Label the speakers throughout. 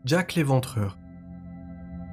Speaker 1: Jack l'Éventreur.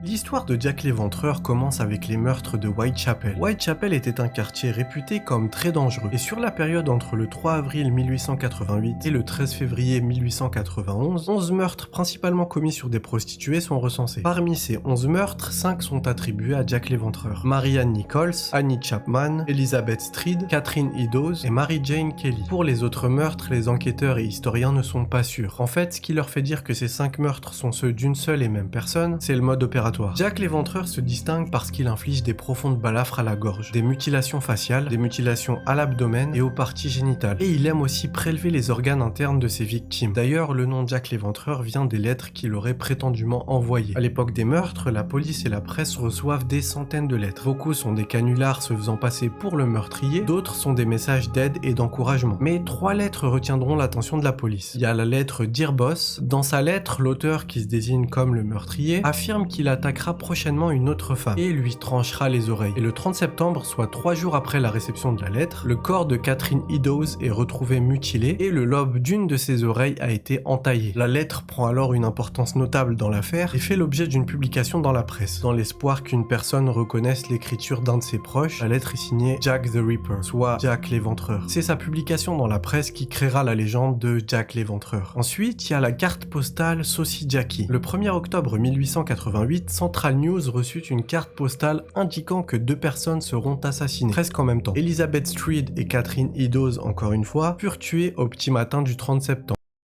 Speaker 1: L'histoire de Jack l'Éventreur commence avec les meurtres de Whitechapel. Whitechapel était un quartier réputé comme très dangereux, et sur la période entre le 3 avril 1888 et le 13 février 1891, 11 meurtres principalement commis sur des prostituées sont recensés. Parmi ces 11 meurtres, 5 sont attribués à Jack l'Éventreur. Marianne Nichols, Annie Chapman, Elizabeth Street, Catherine Eddowes et Mary Jane Kelly. Pour les autres meurtres, les enquêteurs et historiens ne sont pas sûrs. En fait, ce qui leur fait dire que ces 5 meurtres sont ceux d'une seule et même personne, c'est le mode opératoire. Jack l'Éventreur se distingue parce qu'il inflige des profondes balafres à la gorge, des mutilations faciales, des mutilations à l'abdomen et aux parties génitales. Et il aime aussi prélever les organes internes de ses victimes. D'ailleurs, le nom Jack l'Éventreur vient des lettres qu'il aurait prétendument envoyées. À l'époque des meurtres, la police et la presse reçoivent des centaines de lettres. Beaucoup sont des canulars se faisant passer pour le meurtrier, d'autres sont des messages d'aide et d'encouragement. Mais 3 lettres retiendront l'attention de la police. Il y a la lettre Dear Boss. Dans sa lettre, l'auteur, qui se désigne comme le meurtrier, affirme qu'il attaquera prochainement une autre femme et lui tranchera les oreilles. Et le 30 septembre, soit 3 jours après la réception de la lettre, le corps de Catherine Eddowes est retrouvé mutilé et le lobe d'une de ses oreilles a été entaillé. La lettre prend alors une importance notable dans l'affaire et fait l'objet d'une publication dans la presse. Dans l'espoir qu'une personne reconnaisse l'écriture d'un de ses proches, la lettre est signée Jack the Ripper, soit Jack l'Éventreur. C'est sa publication dans la presse qui créera la légende de Jack l'Éventreur. Ensuite, il y a la carte postale Saucy Jackie. Le 1er octobre 1888, Central News reçut une carte postale indiquant que 2 personnes seront assassinées, presque en même temps. Elizabeth Street et Catherine Eddowes, encore une fois, furent tuées au petit matin du 30 septembre.